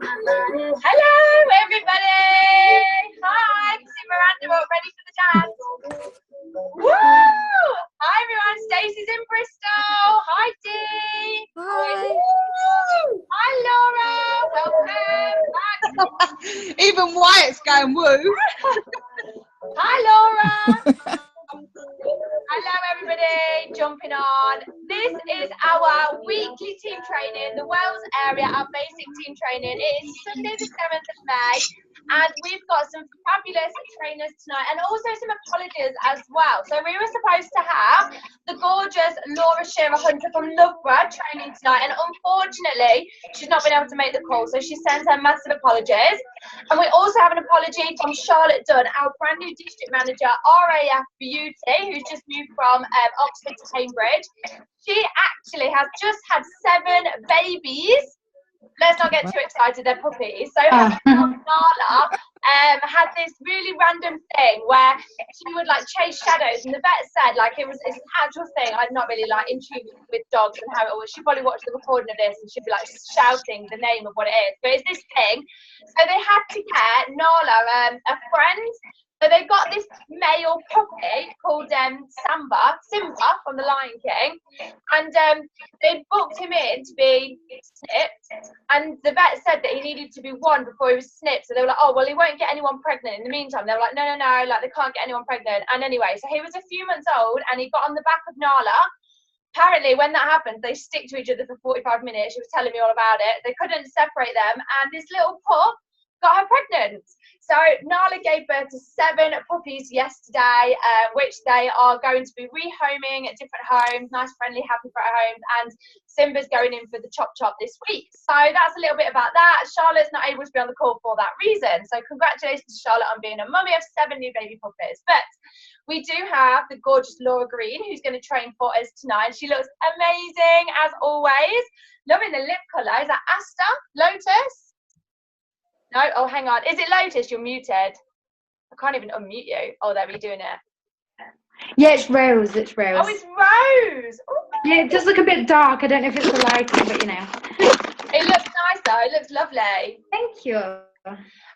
Hello, everybody. Hi, this is Miranda. Ready for the dance? Woo! Hi, everyone. Stacey's in Bristol. Hi, Dee. Hi. Hi, Laura. Welcome back. Even Wyatt's going woo. Hi, Laura. Hello, everybody. Jumping on. This is our weekly team training, the Wales area, our basic team training. It is Sunday the 7th of May, and we've got some fabulous trainers tonight, and also some apologies as well. So we were supposed to have the gorgeous Laura Shearer Hunter from Loughborough training tonight, and unfortunately, she's not been able to make the call, so she sends her massive apologies. And we also have an apology from Charlotte Dunn, our brand new district manager, RAF Beauty, who's just moved from Oxford to Cambridge. She actually has just had 7 babies. Let's not get too excited, they're puppies. So Nala had this really random thing where she would like chase shadows, and the vet said like it's an actual thing. I'm not really like in tune with dogs and how it was. She probably watched the recording of this and she'd be like shouting the name of what it is. But it's this thing. So they had to get Nala a friend. So they got this male puppy called Simba from The Lion King, and they booked him in to be snipped, and the vet said that he needed to be 1 before he was snipped. So they were like, oh, well, he won't get anyone pregnant. In the meantime, they were like, no, like they can't get anyone pregnant. And anyway, so he was a few months old, and he got on the back of Nala. Apparently, when that happens, they stick to each other for 45 minutes. She was telling me all about it. They couldn't separate them, and this little pup got her pregnant. So Nala gave birth to 7 puppies yesterday, which they are going to be rehoming at different homes, nice, friendly, happy for homes, and Simba's going in for the chop this week. So that's a little bit about that. Charlotte's not able to be on the call for that reason. So congratulations to Charlotte on being a mummy of 7 new baby puppies. But we do have the gorgeous Laura Green, who's going to train for us tonight. She looks amazing, as always. Loving the lip colour. Is that Asta? Lotus? No? Oh, hang on. Is it Lotus? You're muted. I can't even unmute you. Oh, there, we're doing it. Yeah, it's Rose. Oh, it's Rose. Oh, yeah, it does look a bit dark. I don't know if it's the lighting, but you know. It looks nice, though. It looks lovely. Thank you.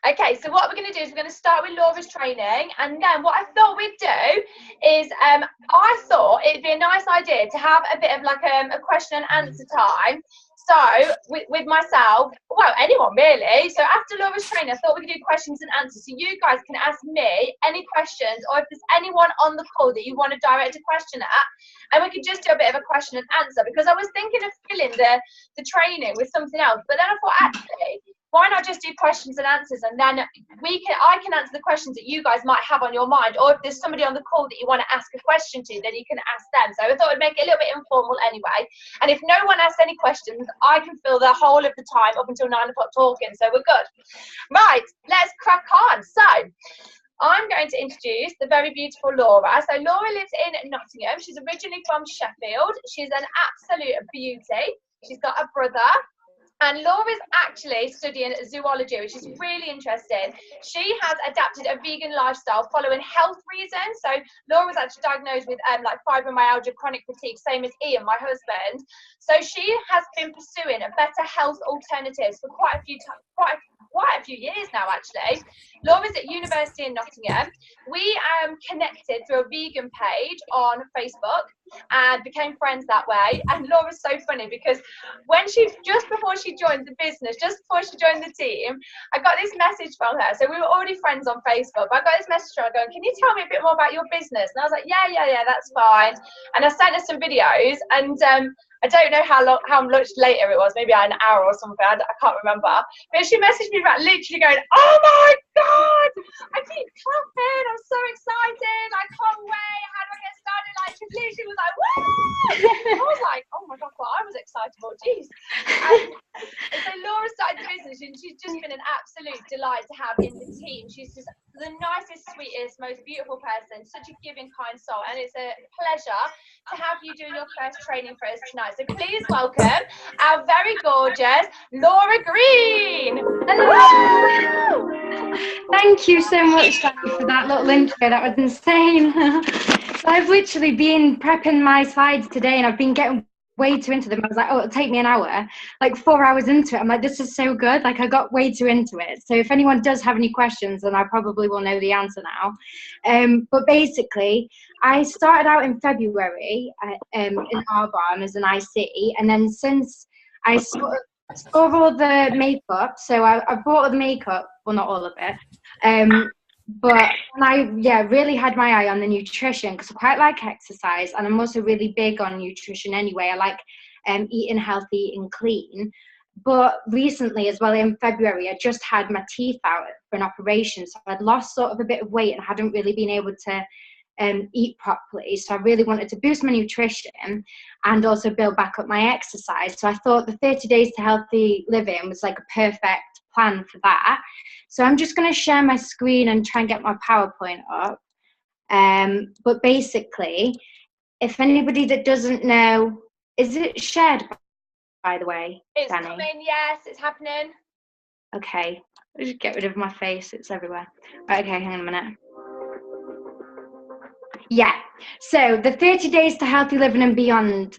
Okay, so what we're going to do is we're going to start with Laura's training, and then what I thought we'd do is I thought it'd be a nice idea to have a bit of like a question and answer time. So with myself, well, anyone really. So after Laura's training, I thought we could do questions and answers. So you guys can ask me any questions, or if there's anyone on the call that you want to direct a question at, and we could just do a bit of a question and answer, because I was thinking of filling the training with something else, but then I thought actually, why not just do questions and answers, and then I can answer the questions that you guys might have on your mind, or if there's somebody on the call that you want to ask a question to, then you can ask them. So I thought it'd make it a little bit informal anyway. And if no one asks any questions, I can fill the whole of the time up until 9 o'clock talking, so we're good. Right, let's crack on. So I'm going to introduce the very beautiful Laura. So Laura lives in Nottingham. She's originally from Sheffield. She's an absolute beauty. She's got a brother. And Laura's actually studying zoology, which is really interesting. She has adapted a vegan lifestyle following health reasons. So Laura was actually diagnosed with like fibromyalgia, chronic fatigue, same as Ian, my husband. So she has been pursuing a better health alternatives for quite a few years now, actually. Laura's at university in Nottingham. We connected through a vegan page on Facebook and became friends that way. And Laura's so funny because just before she joined the business, just before she joined the team, I got this message from her. So we were already friends on Facebook. I got this message from her going, can you tell me a bit more about your business? And I was like, yeah, that's fine. And I sent her some videos, and I don't know how much later it was, maybe an hour or something, I can't remember. But she messaged me back literally going, oh my God, I keep clapping, I'm so excited, I can't wait, how do I get started? Like, she literally was like, woo! I was like, oh my God, well, I was excitable, jeez. And so Laura started the business, and she's just been an absolute delight to have in the team. She's just the nicest, sweetest, most beautiful person, such a giving, kind soul, and it's a pleasure to have you doing your first training for us tonight. So please welcome our very gorgeous Laura Green. Hello. Thank you so much, Danny, for that little intro. That was insane. So I've literally been prepping my slides today, and I've been getting way too into them. I was like, oh, it'll take me an hour. Like 4 hours into it, I'm like, this is so good. Like I got way too into it. So if anyone does have any questions, then I probably will know the answer now. But basically, I started out in February in Arbonne as an IC, and then since I sort of saw all the makeup, so I bought all the makeup, well, not all of it. But I really had my eye on the nutrition because I quite like exercise, and I'm also really big on nutrition anyway. I like eating healthy and clean. But recently as well, in February, I just had my teeth out for an operation, so I'd lost sort of a bit of weight and hadn't really been able to eat properly. So I really wanted to boost my nutrition and also build back up my exercise. So I thought the 30 days to healthy living was like a perfect plan for that. So I'm just going to share my screen and try and get my PowerPoint up. But basically, if anybody that doesn't know, is it shared, by the way, It's Danny? coming, yes, it's happening. Okay, I'll just get rid of my face, it's everywhere. Right, okay, hang on a minute. Yeah, so the 30 Days to Healthy Living and Beyond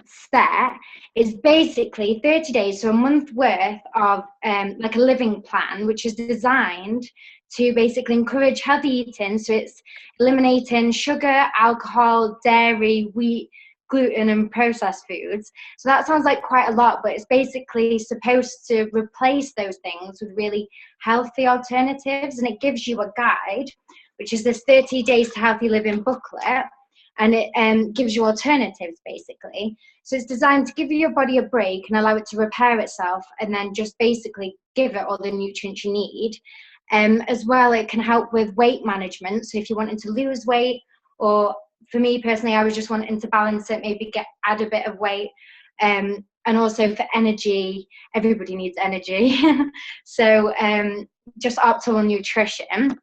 set is basically 30 days, so a month worth of like a living plan, which is designed to basically encourage healthy eating. So it's eliminating sugar, alcohol, dairy, wheat, gluten and processed foods. So that sounds like quite a lot, but it's basically supposed to replace those things with really healthy alternatives, and it gives you a guide, which is this 30 Days to Healthy Living booklet, and it gives you alternatives basically. So it's designed to give your body a break and allow it to repair itself, and then just basically give it all the nutrients you need. As well, it can help with weight management. So if you're wanting to lose weight, or for me personally, I was just wanting to balance it, maybe add a bit of weight. And also for energy, everybody needs energy. So just optimal nutrition.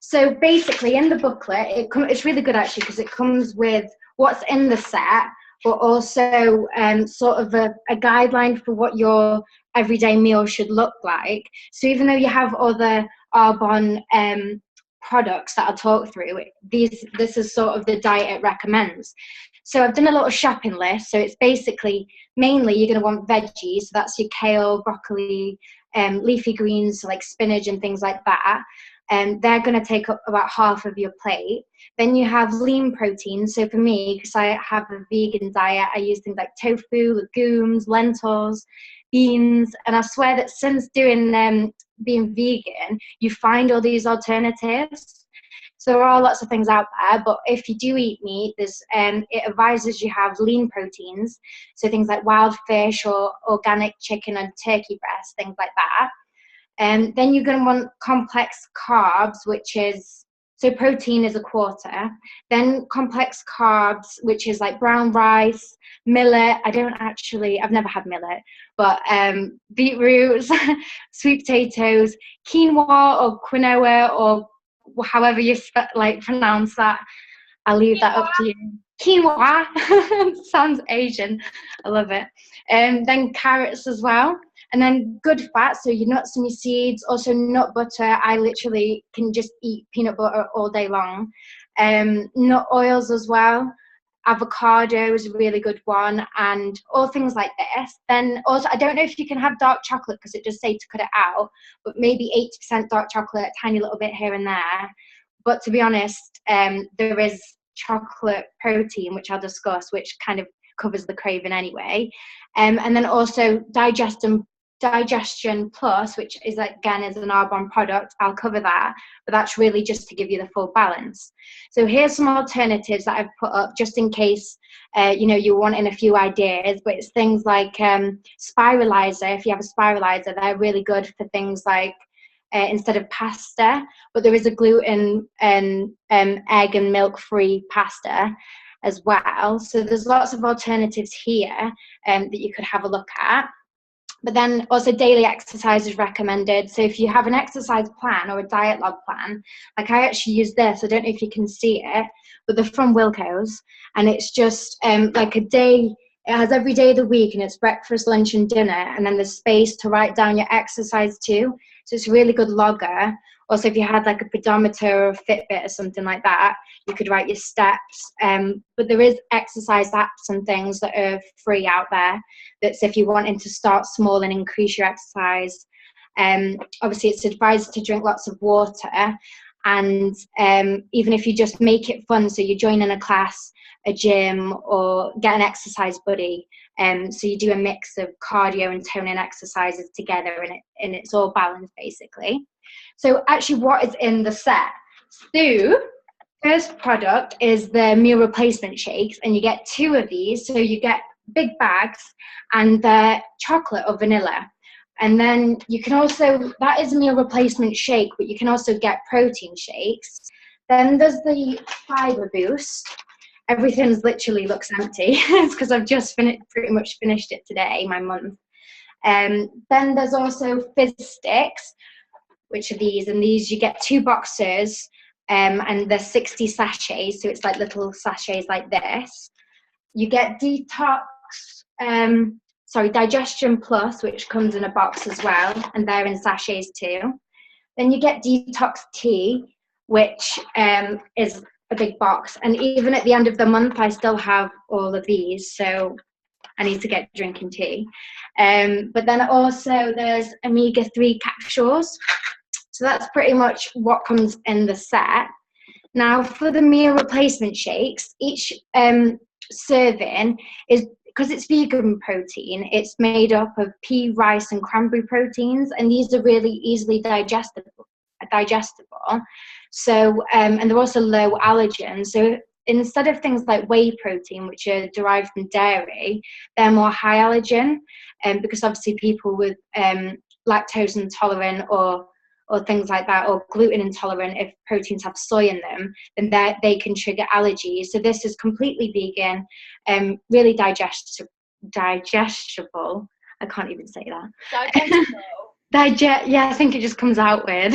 So basically in the booklet, it's really good actually, because it comes with what's in the set, but also sort of a guideline for what your everyday meal should look like. So even though you have other Arbonne products that I'll talk through, this is sort of the diet it recommends. So I've done a little shopping list. So it's basically mainly you're going to want veggies. So that's your kale, broccoli, leafy greens, so like spinach and things like that. They're going to take up about half of your plate. Then you have lean protein. So for me, because I have a vegan diet, I use things like tofu, legumes, lentils, beans. And I swear that since doing being vegan, you find all these alternatives. So there are lots of things out there, but if you do eat meat, there's it advises you have lean proteins, so things like wild fish or organic chicken and turkey breast, things like that. And then you're going to want complex carbs, which is, so protein is a quarter. Then complex carbs, which is like brown rice, millet. I've never had millet, but beetroots, sweet potatoes, quinoa or quinoa, or however you pronounce that. I'll leave that up to you. Quinoa sounds Asian. I love it. Then carrots as well. And then good fat, so your nuts and your seeds, also nut butter. I literally can just eat peanut butter all day long. Nut oils as well. Avocado is a really good one, and all things like this. Then also, I don't know if you can have dark chocolate because it does say to cut it out, but maybe 80% dark chocolate, a tiny little bit here and there. But to be honest, there is chocolate protein, which I'll discuss, which kind of covers the craving anyway. And then also Digestion Plus, which is again is an Arbonne product. I'll cover that, but that's really just to give you the full balance. So here's some alternatives that I've put up just in case you're wanting a few ideas. But it's things like spiralizer. If you have a spiralizer, they're really good for things like instead of pasta, but there is a gluten and egg and milk free pasta as well. So there's lots of alternatives here that you could have a look at. But then also daily exercise is recommended. So if you have an exercise plan or a diet log plan, like I actually use this, I don't know if you can see it, but they're from Wilko's, and it's just like a day, it has every day of the week, and it's breakfast, lunch and dinner, and then there's space to write down your exercise too. So it's a really good logger. Also, if you had like a pedometer or a Fitbit or something like that, you could write your steps. But there is exercise apps and things that are free out there. That's if you're wanting to start small and increase your exercise. Obviously, it's advised to drink lots of water. And even if you just make it fun, so you join in a class, a gym, or get an exercise buddy. So you do a mix of cardio and toning exercises together, and it's all balanced basically. So actually, what is in the set? So first product is the meal replacement shakes, and you get 2 of these. So you get big bags, and they're chocolate or vanilla. And then you can also, that is a meal replacement shake, but you can also get protein shakes. Then there's the fiber boost. Everything's literally looks empty. It's because I've just pretty much finished it today, my month. Then there's also fizz sticks, which are these, and these you get 2 boxes, and they're 60 sachets, so it's like little sachets like this. You get Digestion Plus, which comes in a box as well, and they're in sachets too. Then you get Detox Tea, which is a big box, and even at the end of the month I still have all of these, so I need to get drinking tea. But then also there's omega-3 capsules, so that's pretty much what comes in the set. Now for the meal replacement shakes, each serving is, because it's vegan protein, it's made up of pea, rice and cranberry proteins, and these are really easily digestible. So, and they're also low allergen. So instead of things like whey protein, which are derived from dairy, they're more high allergen, because obviously people with lactose intolerant or things like that, or gluten intolerant, if proteins have soy in them, then they can trigger allergies. So this is completely vegan, really digestible. I can't even say that. Yeah, I think it just comes out weird.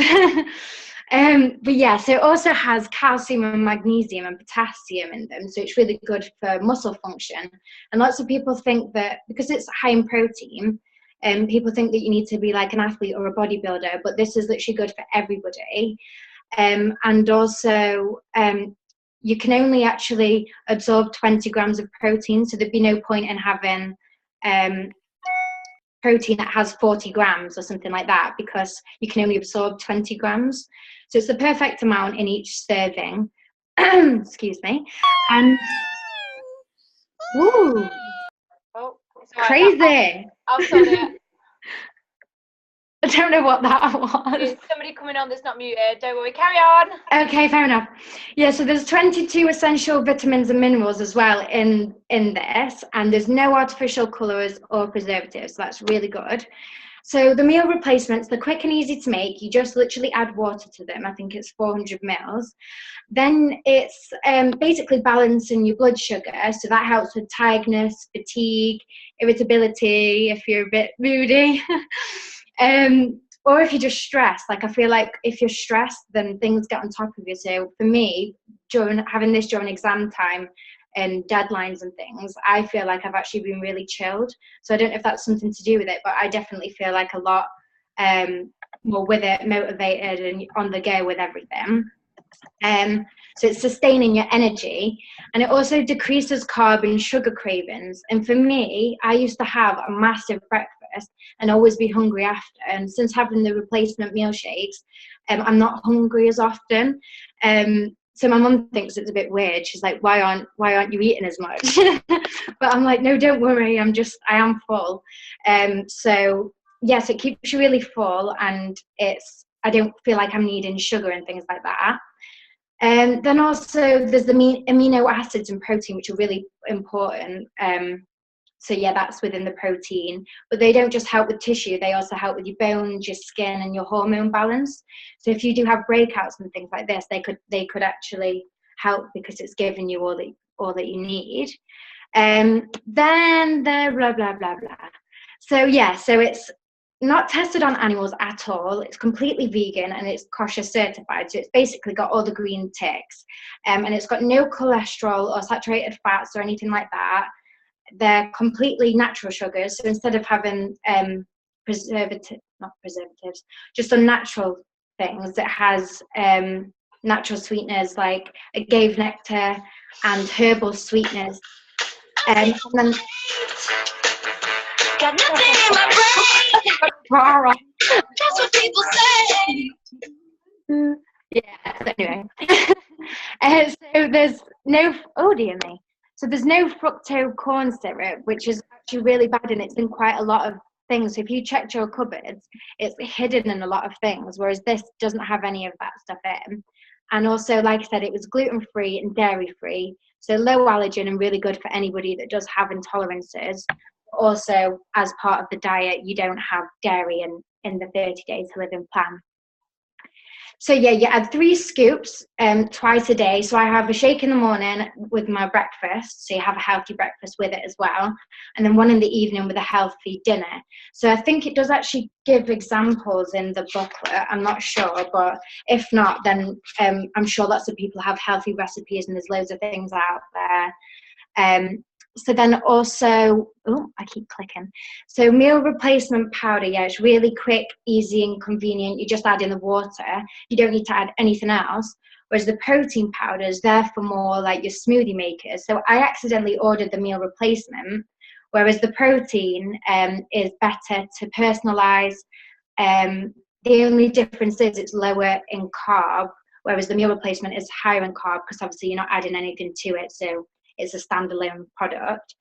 But yeah, so it also has calcium and magnesium and potassium in them, so it's really good for muscle function. And lots of people think that because it's high in protein, people think that you need to be like an athlete or a bodybuilder, but this is literally good for everybody. And also, you can only actually absorb 20 grams of protein, so there'd be no point in having protein that has 40 grams or something like that, because you can only absorb 20 grams. So it's the perfect amount in each serving. Excuse me. And ooh, Oh, crazy. I'll sort it. I don't know what that was. There's somebody coming on that's not muted. Don't worry, carry on. Okay, fair enough. Yeah, so there's 22 essential vitamins and minerals as well in this, and there's no artificial colours or preservatives, so that's really good. So the meal replacements, they're quick and easy to make. You just literally add water to them. I think it's 400 mils. Then it's basically balancing your blood sugar, so that helps with tiredness, fatigue, irritability, if you're a bit moody. Or if you're just stressed. Like, I feel like if you're stressed, then things get on top of you. So for me, during exam time and deadlines and things, I feel like I've actually been really chilled. So I don't know if that's something to do with it, but I definitely feel like a lot more with it, motivated and on the go with everything. So it's sustaining your energy, and it also decreases carb and sugar cravings. And for me, I used to have a massive breakfast and always be hungry after, and since having the replacement meal shakes, I'm not hungry as often. So my mum thinks it's a bit weird. She's like, why aren't you eating as much? But I'm like, no, don't worry, I am full. So yes, it keeps you really full, and I don't feel like I'm needing sugar and things like that. And then also there's the amino acids and protein, which are really important. So yeah, that's within the protein, but they don't just help with tissue, they also help with your bones, your skin and your hormone balance. So if you do have breakouts and things like this, they could actually help, because it's giving you all that you need. Then the blah, blah, blah, blah. So yeah, so it's not tested on animals at all. It's completely vegan and it's kosher certified. So it's basically got all the green ticks, and it's got no cholesterol or saturated fats or anything like that. They're completely natural sugars. So instead of having not preservatives, just unnatural things. It has natural sweeteners like agave nectar and herbal sweeteners. And then Got nothing in my brain. That's what people say. yeah, so anyway. So there's no, oh dear me. So there's no fructose corn syrup, which is actually really bad, and it's in quite a lot of things. So if you checked your cupboards, it's hidden in a lot of things, whereas this doesn't have any of that stuff in. And also, like I said, it was gluten-free and dairy-free, so low allergen and really good for anybody that does have intolerances. Also, as part of the diet, you don't have dairy in the 30 days to living plan. So yeah, you add 3 scoops twice a day. So I have a shake in the morning with my breakfast. So you have a healthy breakfast with it as well. And then one in the evening with a healthy dinner. So I think it does actually give examples in the booklet. I'm not sure, but if not, then I'm sure lots of people have healthy recipes and there's loads of things out there. So then also, oh, I keep clicking. So meal replacement powder, yeah, it's really quick, easy and convenient. You just add in the water. You don't need to add anything else. Whereas the protein powders, they're for more like your smoothie makers. So I accidentally ordered the meal replacement, whereas the protein is better to personalize. The only difference is it's lower in carb, whereas the meal replacement is higher in carb because obviously you're not adding anything to it. So it's a standalone product.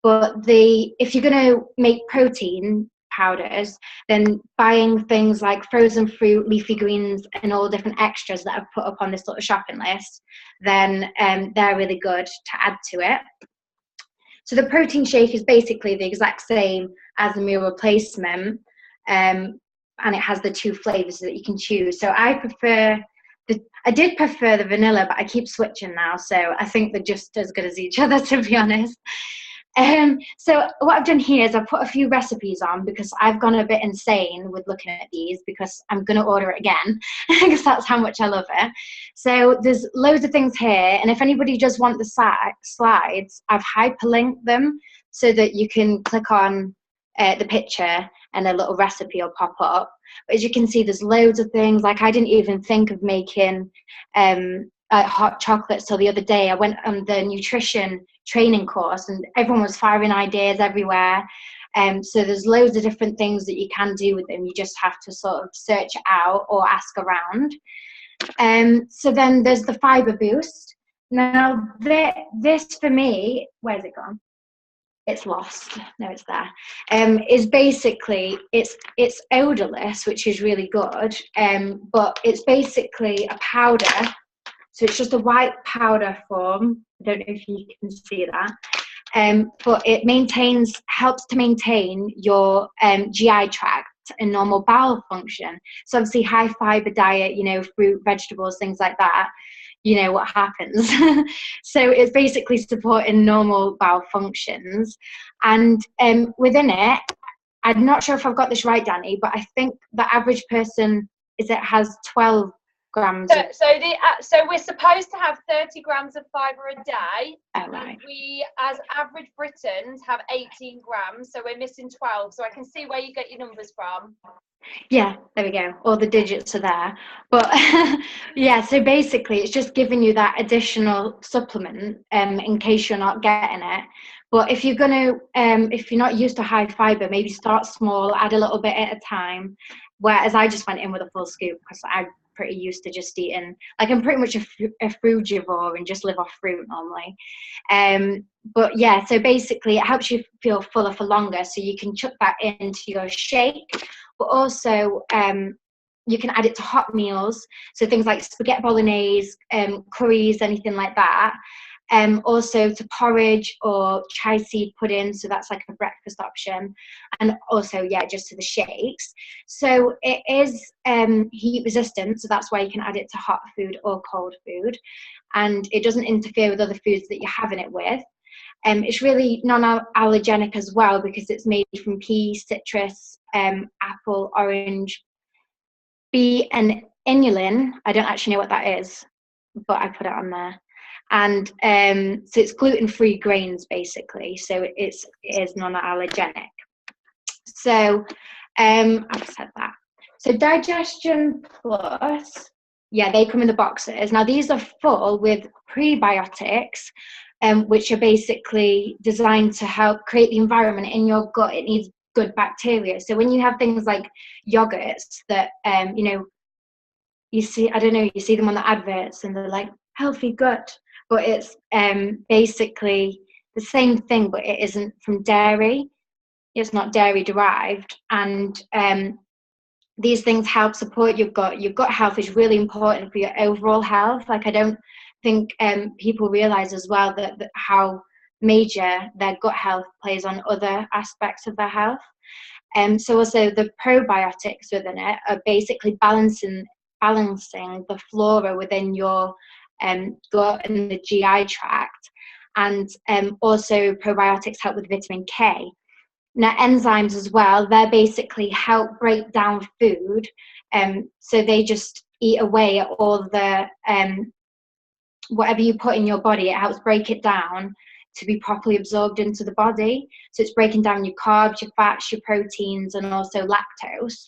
But if you're going to make protein powders, then buying things like frozen fruit, leafy greens, and all different extras that I've put up on this little shopping list, then they're really good to add to it. So the protein shake is basically the exact same as the meal replacement, and it has the 2 flavors that you can choose. So I did prefer the vanilla, but I keep switching now, so I think they're just as good as each other, to be honest. So what I've done here is I've put a few recipes on because I've gone a bit insane with looking at these because I'm going to order it again because that's how much I love it. So there's loads of things here, and if anybody does want the slides, I've hyperlinked them so that you can click on the picture and a little recipe will pop up. But as you can see, there's loads of things. Like I didn't even think of making hot chocolates till the other day. I went on the nutrition training course and everyone was firing ideas everywhere. So there's loads of different things that you can do with them. You just have to sort of search out or ask around. So then there's the fiber boost. Now this for me, where's it gone? It's lost. No, it's there. Is basically it's odorless, which is really good. But it's basically a powder. So it's just a white powder form. I don't know if you can see that. But it helps to maintain your GI tract and normal bowel function. So obviously high fiber diet, fruit, vegetables, things like that. You know what happens. So it's basically supporting normal bowel functions. And within it, I'm not sure if I've got this right, Danny, but I think the average person has 12 grams. So we're supposed to have 30 grams of fibre a day. Oh, right. We, as average Britons, have 18 grams, so we're missing 12. So I can see where you get your numbers from. Yeah, there we go. All the digits are there. But yeah, so basically it's just giving you that additional supplement in case you're not getting it. But if you're if you're not used to high fiber, maybe start small, add a little bit at a time. Whereas I just went in with a full scoop because I'm pretty used to just eating, like I'm pretty much a frugivore and just live off fruit normally. But yeah, so basically it helps you feel fuller for longer, so you can chuck that into your shake. But also you can add it to hot meals, so things like spaghetti bolognese, curries, anything like that. Also to porridge or chai seed pudding, so that's like a breakfast option. And also, yeah, just to the shakes. So it is heat resistant, so that's why you can add it to hot food or cold food. And it doesn't interfere with other foods that you're having it with. It's really non-allergenic as well because it's made from pea, citrus, apple, orange, beet, and inulin. I don't actually know what that is, but I put it on there. And so it's gluten-free grains basically. So it is non-allergenic. So I've said that. So Digestion Plus, yeah, they come in the boxes. Now these are full with prebiotics, which are basically designed to help create the environment in your gut. It needs good bacteria. So when you have things like yogurts that, you see, I don't know, you see them on the adverts and they're like healthy gut, but it's basically the same thing, but it isn't from dairy. It's not dairy derived. And these things help support your gut. Your gut health is really important for your overall health. Like, I don't think people realize as well that how major their gut health plays on other aspects of their health. So also the probiotics within it are basically balancing the flora within your gut and the GI tract. And also probiotics help with vitamin K. Now, enzymes as well, they basically help break down food. So they just eat away at all the, whatever you put in your body, it helps break it down to be properly absorbed into the body. So it's breaking down your carbs, your fats, your proteins, and also lactose.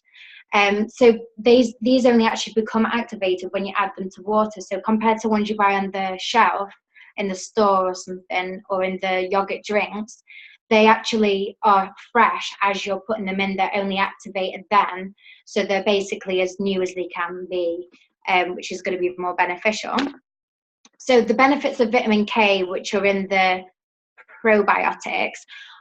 So these only actually become activated when you add them to water. So compared to ones you buy on the shelf in the store or something, or in the yogurt drinks, they actually are fresh as you're putting them in. They're only activated then. So they're basically as new as they can be, which is going to be more beneficial. So the benefits of vitamin K, which are in the probiotics,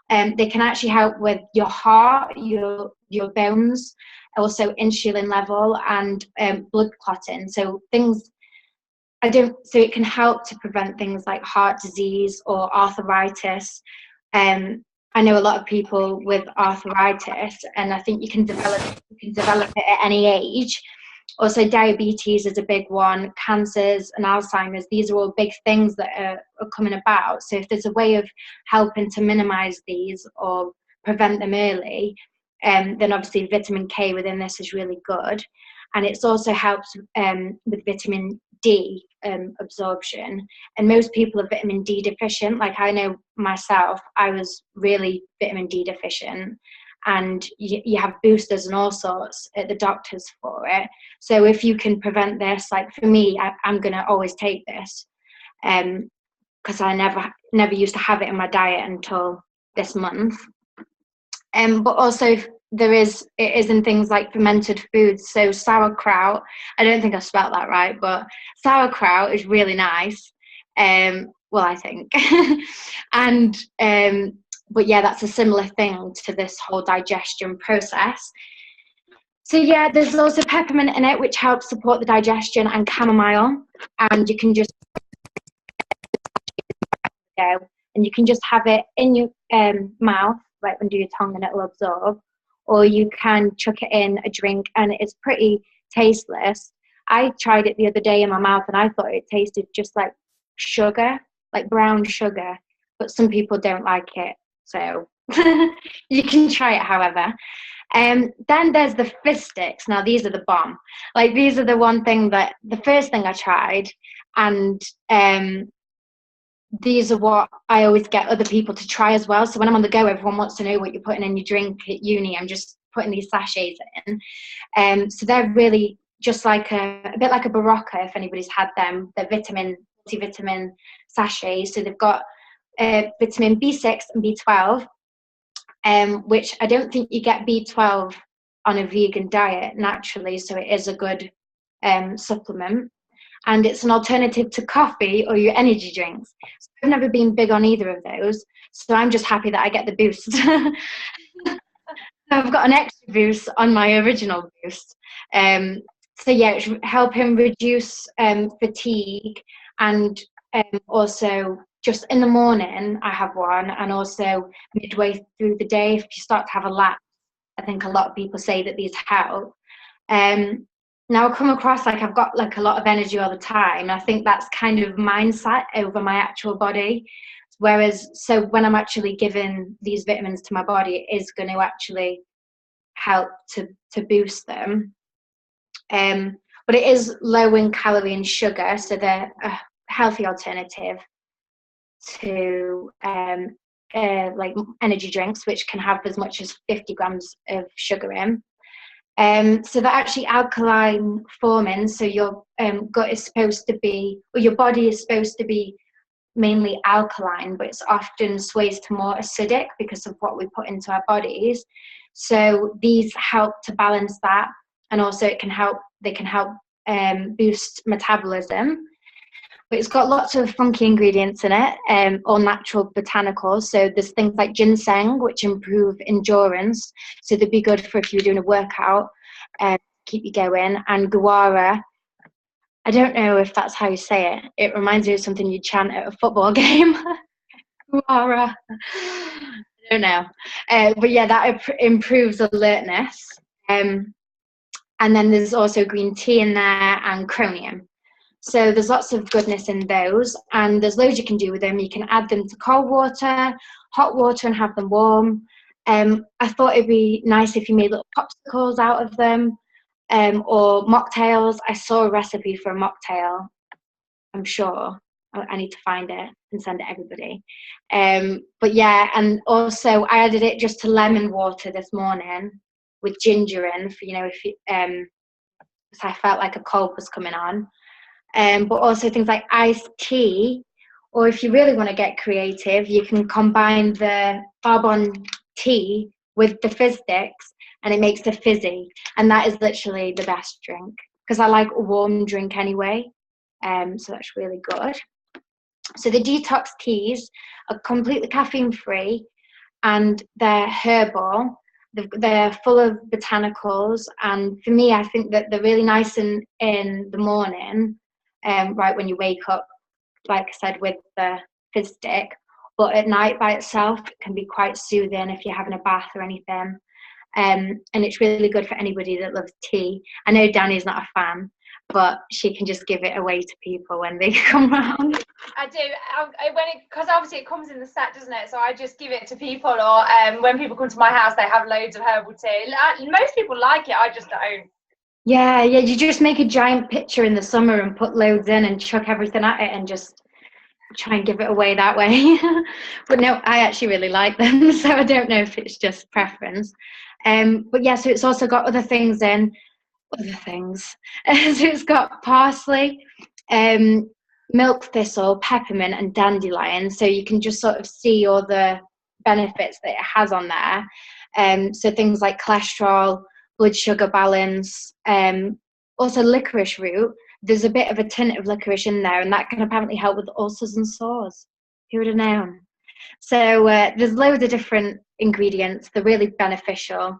they can actually help with your heart, your bones, also insulin level, and blood clotting. So it can help to prevent things like heart disease or arthritis. I know a lot of people with arthritis, and I think you can develop it at any age. Also, diabetes is a big one, cancers and Alzheimer's. These are all big things that are coming about. So if there's a way of helping to minimize these or prevent them early, then obviously vitamin K within this is really good. And it's also helps with vitamin D absorption. And most people are vitamin D deficient. Like, I know myself, I was really vitamin D deficient. And you have boosters and all sorts at the doctors for it. So if you can prevent this, like for me, I'm going to always take this, because I never used to have it in my diet until this month. But also it is in things like fermented foods. So sauerkraut, I don't think I spelt that right, but sauerkraut is really nice. Well, I think. And but yeah, that's a similar thing to this whole digestion process. So yeah, there's also peppermint in it, which helps support the digestion, and chamomile. And you can just go, and you can just have it in your mouth, like under your tongue, and it'll absorb. Or you can chuck it in a drink, and it's pretty tasteless. I tried it the other day in my mouth, and I thought it tasted just like sugar, like brown sugar. But some people don't like it, so you can try it, however. Then there's the fizz sticks. Now these are the bomb. Like, these are the the first thing I tried, and these are what I always get other people to try as well. So when I'm on the go, everyone wants to know what you're putting in your drink at uni. I'm just putting these sachets in. So they're really just like a bit like a Barocca, if anybody's had them. They're multivitamin sachets. So they've got vitamin B6 and B12, which I don't think you get B12 on a vegan diet naturally. So it is a good supplement. And it's an alternative to coffee or your energy drinks. So I've never been big on either of those. So I'm just happy that I get the boost. I've got an extra boost on my original boost. So yeah, it's helping reduce fatigue, and also just in the morning I have one, and also midway through the day if you start to have a lapse. I think a lot of people say that these help. Now I come across like I've got like a lot of energy all the time. I think that's kind of mindset over my actual body. Whereas, so when I'm actually giving these vitamins to my body, it is going to actually help to boost them. But it is low in calorie and sugar, so they're a healthy alternative to like energy drinks, which can have as much as 50 grams of sugar in. So they're actually alkaline forming. So your gut is supposed to be, or your body is supposed to be mainly alkaline, but it's often sways to more acidic because of what we put into our bodies. So these help to balance that, and also they can help boost metabolism. But it's got lots of funky ingredients in it, all natural botanicals. So there's things like ginseng, which improve endurance. So they'd be good for if you're doing a workout, keep you going. And guara, I don't know if that's how you say it. It reminds me of something you chant at a football game. Guara. I don't know. But yeah, that improves alertness. And then there's also green tea in there and chromium. So there's lots of goodness in those, and there's loads you can do with them. You can add them to cold water, hot water, and have them warm. I thought it'd be nice if you made little popsicles out of them, or mocktails. I saw a recipe for a mocktail. I'm sure I need to find it and send it to everybody. But yeah, and also I added it just to lemon water this morning with ginger in, for, if you, because I felt like a cold was coming on. But also things like iced tea, or if you really want to get creative, you can combine the Barbon tea with the fizz sticks, and it makes a fizzy, and that is literally the best drink, because I like a warm drink anyway. So that's really good. So the detox teas are completely caffeine free, and they're herbal. They're full of botanicals, and for me, I think that they're really nice in the morning, right when you wake up, like I said, with the fizz stick. But at night by itself, it can be quite soothing if you're having a bath or anything. And it's really good for anybody that loves tea. I know Danny's not a fan, but she can just give it away to people when they come round. I do, because obviously it comes in the set, doesn't it? So I just give it to people, or when people come to my house, they have loads of herbal tea. Most people like it, I just don't. Yeah, you just make a giant pitcher in the summer and put loads in and chuck everything at it and just try and give it away that way. But no, I actually really like them, so I don't know if it's just preference. But yeah, so it's also got other things. So it's got parsley, milk thistle, peppermint, and dandelion. So you can just sort of see all the benefits that it has on there. So things like cholesterol, blood sugar balance, also licorice root. There's a bit of a tint of licorice in there, and that can apparently help with ulcers and sores. Who would have known? So there's loads of different ingredients. They're really beneficial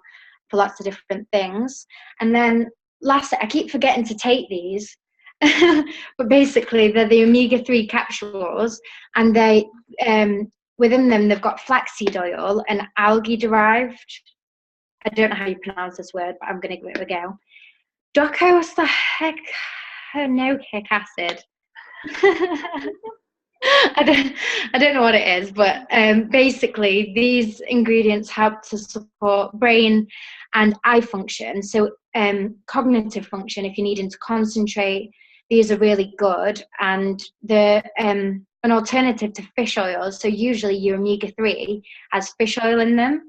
for lots of different things. And then lastly, I keep forgetting to take these, but basically they're the omega-3 capsules, and they within them they've got flaxseed oil and algae derived. I don't know how you pronounce this word, but I'm going to give it a go. Docosahexaenoic acid. I don't know what it is, but basically these ingredients help to support brain and eye function. So cognitive function, if you're needing to concentrate, these are really good. And they're an alternative to fish oils. So usually your omega-3 has fish oil in them,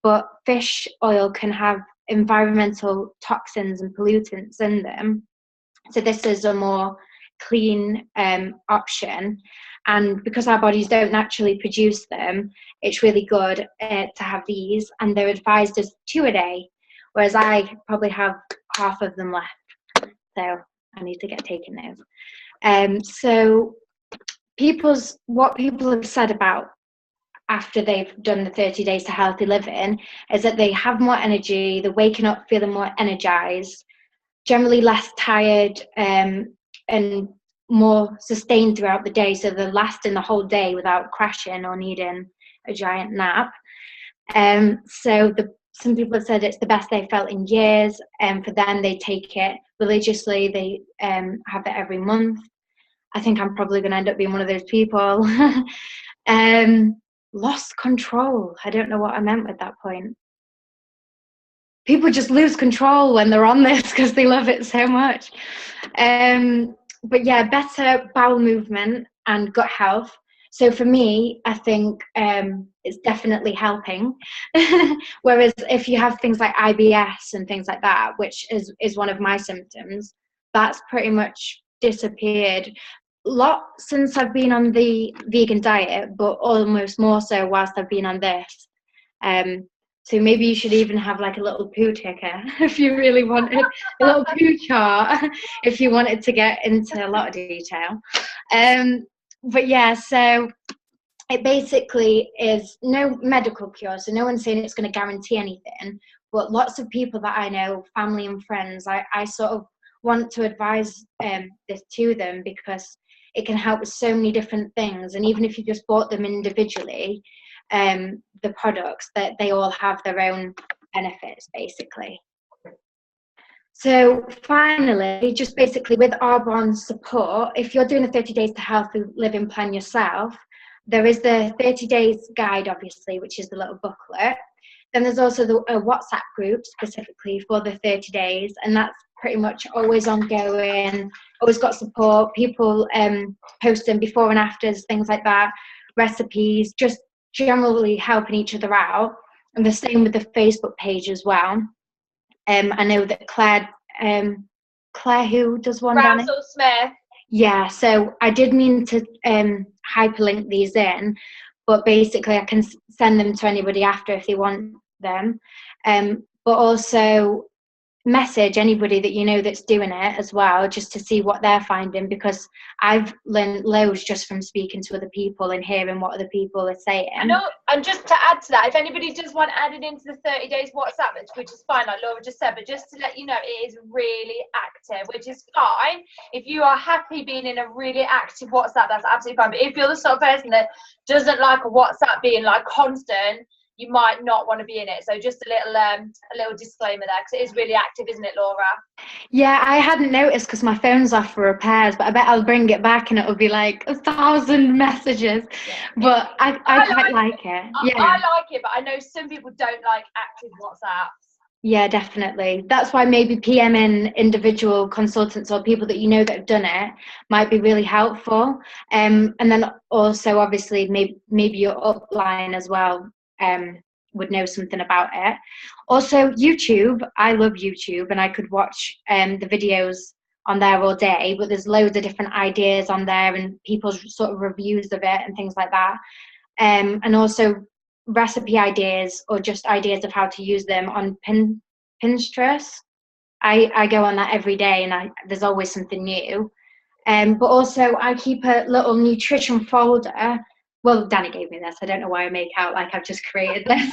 but fish oil can have environmental toxins and pollutants in them. So this is a more clean option, and because our bodies don't naturally produce them, it's really good to have these, and they're advised as 2 a day, whereas I probably have half of them left, so I need to get taking those. So what people have said about after they've done the 30 days to healthy living is that they have more energy, they're waking up feeling more energized, generally less tired, and more sustained throughout the day, so they're lasting the whole day without crashing or needing a giant nap. Some people have said it's the best they've felt in years, and for them they take it religiously. They have it every month. I think I'm probably going to end up being one of those people. Lost control. I don't know what I meant with that point. People just lose control when they're on this because they love it so much. But yeah, better bowel movement and gut health. So for me, I think it's definitely helping. Whereas if you have things like IBS and things like that, which is one of my symptoms, that's pretty much disappeared. Lot since I've been on the vegan diet, but almost more so whilst I've been on this. So maybe you should even have like a little poo ticker if you really wanted, a little poo chart if you wanted to get into a lot of detail. But yeah, so it basically is no medical cure. So no one's saying it's going to guarantee anything, but lots of people that I know, family and friends, I sort of want to advise this to them because it can help with so many different things. And even if you just bought them individually, the products, that they all have their own benefits basically. So finally, just basically with Arbonne's support, if you're doing a 30 days to healthy living plan yourself, there is the 30 days guide, obviously, which is the little booklet. Then there's also a WhatsApp group specifically for the 30 days, and that's pretty much always ongoing, always got support, people posting before and afters, things like that, recipes, just generally helping each other out. And the same with the Facebook page as well. I know that Claire, who does one, Danny? Russell Smith. Yeah, so I did mean to hyperlink these in, but basically I can send them to anybody after if they want them. But also message anybody that you know that's doing it as well, just to see what they're finding, because I've learned loads just from speaking to other people and hearing what other people are saying. I know, and just to add to that, if anybody does want added into the 30 days WhatsApp, which is fine, like Laura just said, but just to let you know, it is really active, which is fine. If you are happy being in a really active WhatsApp, that's absolutely fine. But if you're the sort of person that doesn't like a WhatsApp being like constant, you might not want to be in it. So just a little disclaimer there, because it is really active, isn't it, Laura? Yeah, I hadn't noticed because my phone's off for repairs, but I bet I'll bring it back and it'll be like 1,000 messages. Yeah. But I quite like it. Yeah. I like it, but I know some people don't like active WhatsApps. Yeah, definitely. That's why maybe PMing individual consultants or people that you know that have done it might be really helpful. And then also, obviously, maybe your upline as well would know something about it. Also, YouTube. I love YouTube, and I could watch the videos on there all day, but there's loads of different ideas on there and people's sort of reviews of it and things like that. And also recipe ideas or just ideas of how to use them on Pinterest. I go on that every day, and there's always something new. But also I keep a little nutrition folder. Well, Danny gave me this. I don't know why I make out like I've just created this.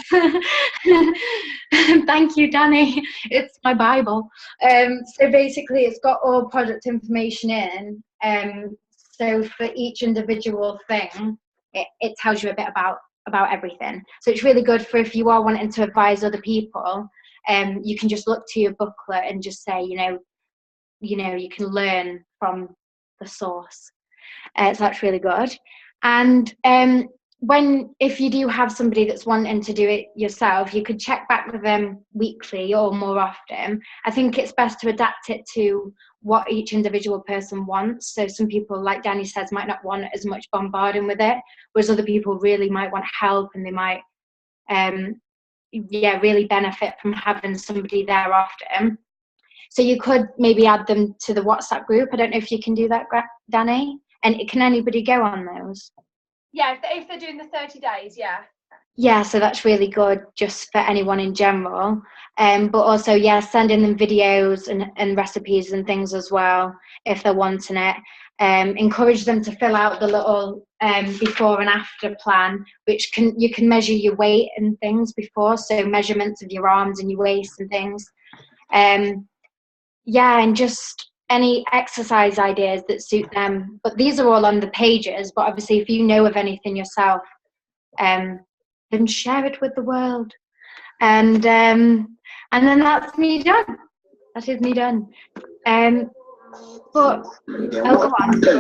Thank you, Danny. It's my Bible. So basically it's got all product information in. So for each individual thing, it tells you a bit about everything. So it's really good for if you are wanting to advise other people. You can just look to your booklet and just say, you know, you can learn from the source. So that's really good. And if you do have somebody that's wanting to do it yourself, you could check back with them weekly or more often. I think it's best to adapt it to what each individual person wants. So some people, like Danny says, might not want as much bombarding with it, whereas other people really might want help, and they might really benefit from having somebody there often. So you could maybe add them to the WhatsApp group. I don't know if you can do that, Danny. And can anybody go on those? Yeah, if they're doing the 30 days, yeah. Yeah, so that's really good just for anyone in general. But also, yeah, sending them videos and recipes and things as well if they're wanting it. Encourage them to fill out the little before and after plan, which you can measure your weight and things before, so measurements of your arms and your waist and things. And just any exercise ideas that suit them. But these are all on the pages, but obviously if you know of anything yourself, then share it with the world. And then that's me done. That is me done. But I'll go on. Do you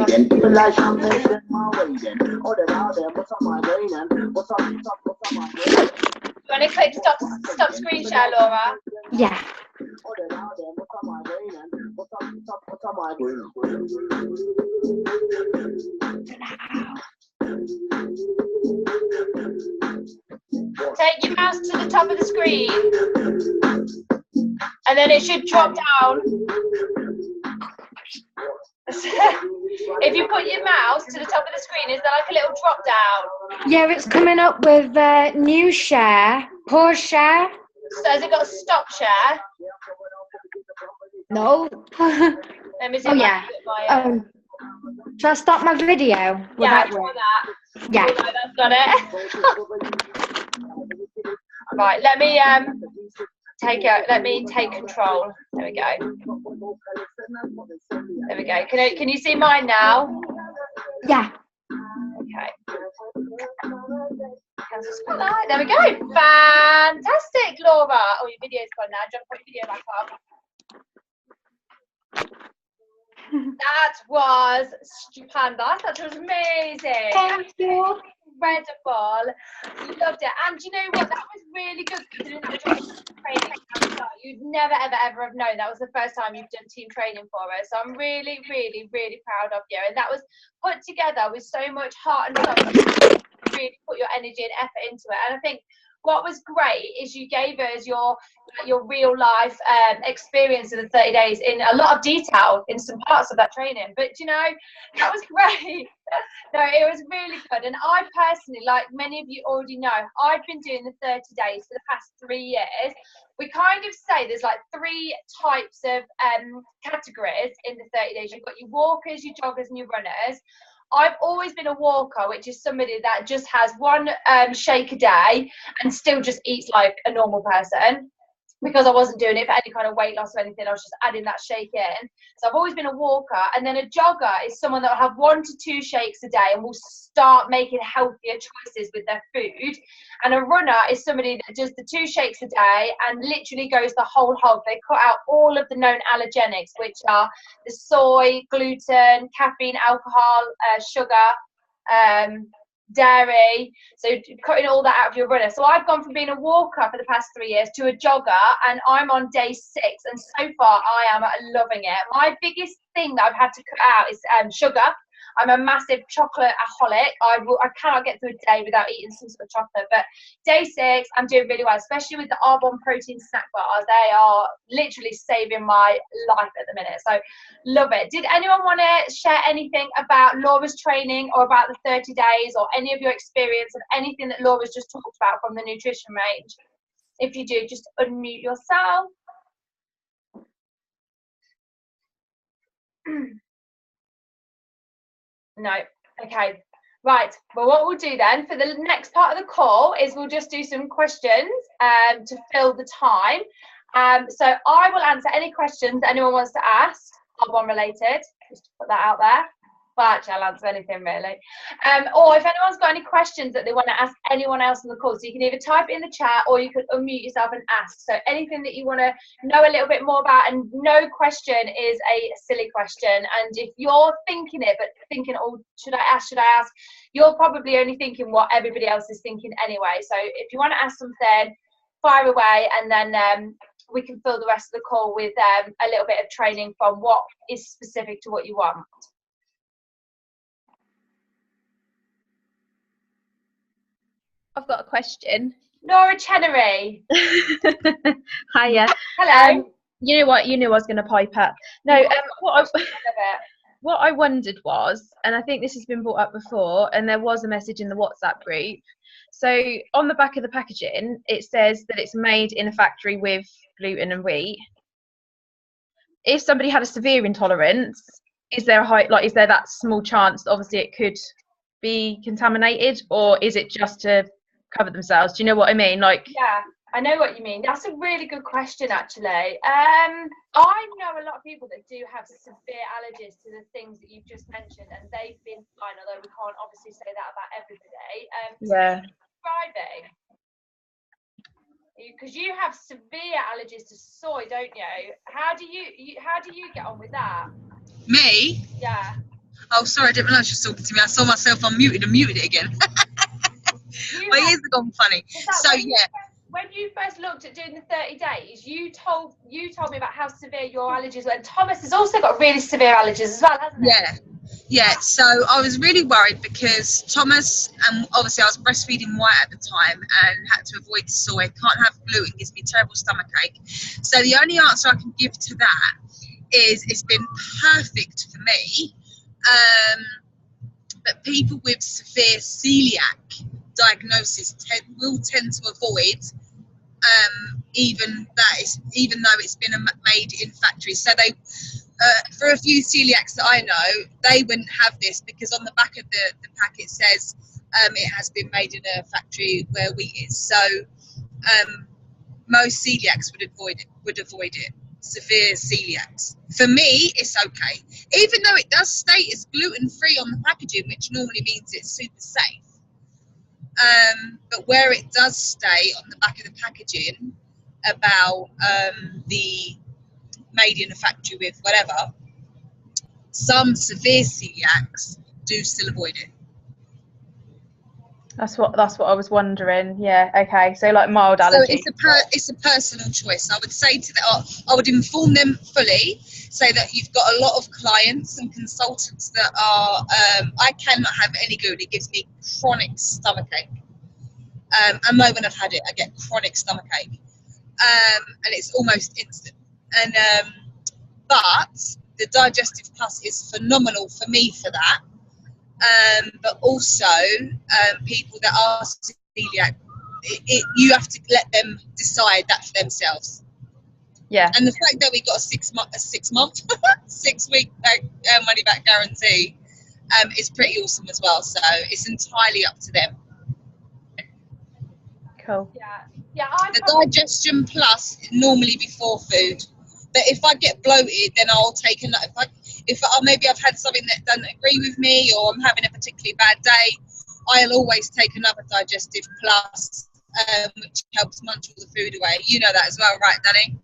want to click stop screen share, Laura? Yeah. Take your mouse to the top of the screen. And then it should drop down. If you put your mouse to the top of the screen, is there like a little drop down? Yeah, it's coming up with new share, pause share. So has it got stop share? No. Oh yeah. Shall I stop my video? Will Yeah, that try work? that. Yeah. Oh, that's got it. Right, let me take control. There we go. There we go. Can you see mine now? Yeah. Okay. There we go. Fantastic, Laura. Oh, your video's gone now. Do you want to put your video back up? That was stupendous. That was amazing. Thank you. Incredible. Loved it. And you know what? That was really good considering that was training. You'd never, ever, ever have known that was the first time you've done team training for us. So I'm really, really, really proud of you. And that was put together with so much heart and love. You really put your energy and effort into it. And I think what was great is you gave us your real life experience of the 30 days in a lot of detail in some parts of that training. But you know, that was great. No, it was really good. And I personally, like many of you already know, I've been doing the 30 days for the past 3 years. We kind of say there's like 3 types of categories in the 30 days. You've got your walkers, your joggers, and your runners. I've always been a walker, which is somebody that just has one shake a day and still just eats like a normal person, because I wasn't doing it for any kind of weight loss or anything. I was just adding that shake in. So I've always been a walker. And then a jogger is someone that will have 1 to 2 shakes a day and will start making healthier choices with their food. And a runner is somebody that does the 2 shakes a day and literally goes the whole hog. They cut out all of the known allergenics, which are the soy, gluten, caffeine, alcohol, sugar, dairy, so cutting all that out of your runner. So I've gone from being a walker for the past 3 years to a jogger, and I'm on day 6, and so far I am loving it. My biggest thing that I've had to cut out is sugar. I'm a massive chocolate-aholic. I cannot get through a day without eating some sort of chocolate. But day 6, I'm doing really well, especially with the Arbonne protein snack bars. They are literally saving my life at the minute. So love it. Did anyone want to share anything about Laura's training or about the 30 days or any of your experience of anything that Laura's just talked about from the nutrition range? If you do, just unmute yourself. No. Okay. Right. Well, what we'll do then for the next part of the call is we'll just do some questions to fill the time. So I will answer any questions that anyone wants to ask, Arbonne related, just to put that out there. Well, actually, I'll answer anything really. Or if anyone's got any questions that they want to ask anyone else on the call, so you can either type it in the chat or you can unmute yourself and ask. So anything that you want to know a little bit more about, and no question is a silly question. And if you're thinking it, but thinking, oh, should I ask, you're probably only thinking what everybody else is thinking anyway. So if you want to ask something, fire away, and then we can fill the rest of the call with a little bit of training from what is specific to what you want. I've got a question. Laura Chenery. Hiya. Hello. You know what? You knew I was going to pipe up. No, what I wondered was, and I think this has been brought up before, and there was a message in the WhatsApp group. So on the back of the packaging, it says that it's made in a factory with gluten and wheat. If somebody had a severe intolerance, is there that small chance that obviously it could be contaminated, or is it just to cover themselves? Do you know what I mean? Like, yeah, I know what you mean. That's a really good question, actually. I know a lot of people that do have severe allergies to the things that you've just mentioned, and they've been fine, although we can't obviously say that about everybody. yeah. Driving, because you have severe allergies to soy, don't you? How do you get on with that? Me? Yeah. Oh, sorry, I didn't realise you were talking to me. I saw myself unmuted and muted it again. My ears have gone funny. So, yeah. When you first looked at doing the 30 days, you told me about how severe your allergies were. And Thomas has also got really severe allergies as well, hasn't he? Yeah. Yeah, so I was really worried because Thomas, and obviously I was breastfeeding White at the time and had to avoid soy. Can't have gluten, gives me terrible stomachache. So the only answer I can give to that is it's been perfect for me. But people with severe celiac diagnosis will tend to avoid even though it's been made in factory. So they, for a few celiacs that I know, they wouldn't have this because on the back of the packet says it has been made in a factory where wheat is. So most celiacs would avoid it. Severe celiacs. For me, it's okay, even though it does state it's gluten-free on the packaging, which normally means it's super safe. But where it does stay on the back of the packaging about the made in a factory with whatever, some severe celiacs do still avoid it. That's what I was wondering. Yeah, okay. So like mild allergy. So it's a personal choice. I would say to them, I would inform them fully, say that you've got a lot of clients and consultants that are, I cannot have any gluten. It gives me chronic stomachache. I know when I've had it, I get chronic stomachache, and it's almost instant. And but the Digestive Plus is phenomenal for me for that. But also people that are celiac, you have to let them decide that for themselves. Yeah. And the fact that we got a 6 week money back guarantee is pretty awesome as well. So it's entirely up to them. Cool. Yeah. The Digestion Plus normally before food, but if I get bloated, then I'll take another. If maybe I've had something that doesn't agree with me, or I'm having a particularly bad day, I'll always take another Digestive Plus, which helps munch all the food away. You know that as well, right, Danny?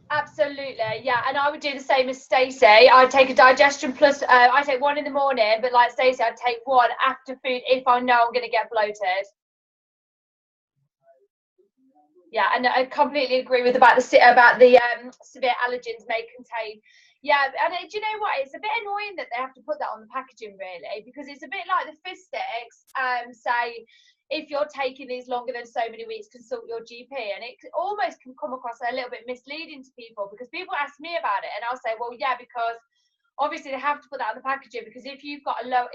Absolutely, yeah. And I would do the same as Stacey. I'd take a Digestion Plus. I take one in the morning, but like Stacey, I'd take one after food if I know I'm going to get bloated. Yeah, and I completely agree with about the severe allergens may contain. Yeah, and do you know what? It's a bit annoying that they have to put that on the packaging, really, because it's a bit like the fizz sticks. Say, if you're taking these longer than so many weeks, consult your GP, and it almost can come across a little bit misleading to people because people ask me about it, and I'll say, well, yeah, because obviously they have to put that on the packaging because if you've got a low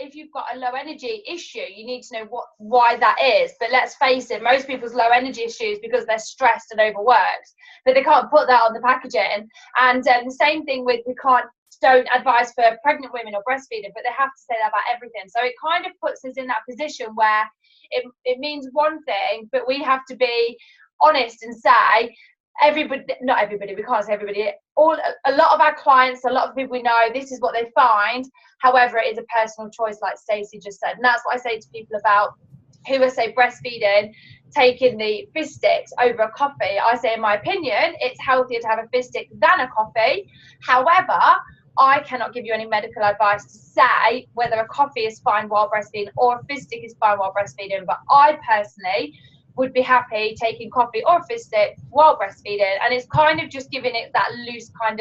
energy issue, you need to know why that is. But let's face it, most people's low energy issues because they're stressed and overworked, but they can't put that on the packaging. And the same thing with don't advise for pregnant women or breastfeeding, but they have to say that about everything. So it kind of puts us in that position where it means one thing, but we have to be honest and say not everybody, we can't say everybody, a lot of our clients, a lot of people we know, this is what they find. However, it is a personal choice, like Stacey just said, and that's what I say to people about who are, say, breastfeeding, taking the fizz sticks over a coffee. I say, in my opinion, it's healthier to have a fizz stick than a coffee. However, I cannot give you any medical advice to say whether a coffee is fine while breastfeeding or a fizz stick is fine while breastfeeding, but I personally would be happy taking coffee or a fizz stick while breastfeeding, and it's kind of just giving it that loose kind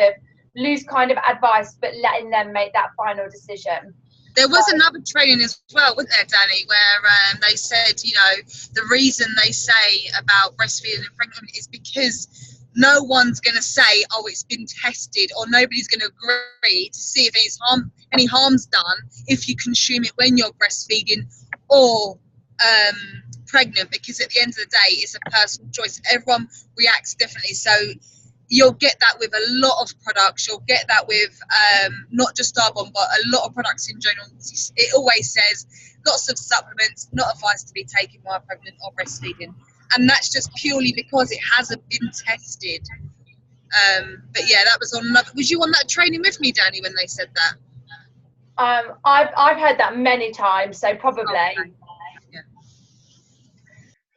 of advice, but letting them make that final decision. There was another training as well, wasn't there, Danny, where they said, you know, the reason they say about breastfeeding and pregnant is because no one's going to say, oh, it's been tested, or nobody's going to agree to see if any harm's done if you consume it when you're breastfeeding or pregnant, because at the end of the day it's a personal choice. Everyone reacts differently, so you'll get that with a lot of products. You'll get that with not just Arbonne, but a lot of products in general. It always says lots of supplements, not advised to be taken while pregnant or breastfeeding, and that's just purely because it hasn't been tested. But yeah, that was on another. Was you on that training with me, Danny, when they said that? I've heard that many times, so probably. Okay. Yeah.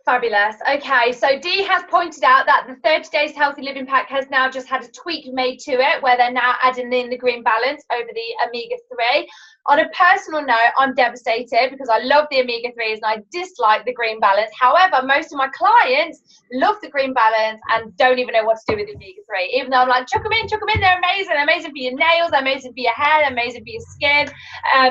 Fabulous. Okay, so Dee has pointed out that the 30 Days to Healthy Living Pack has now just had a tweak made to it, where they're now adding in the green balance over the omega-3. On a personal note, I'm devastated because I love the omega-3s and I dislike the green balance. However, most of my clients love the green balance and don't even know what to do with the omega-3. Even though I'm like, chuck them in, they're amazing. They're amazing for your nails, they're amazing for your hair, they're amazing for your skin.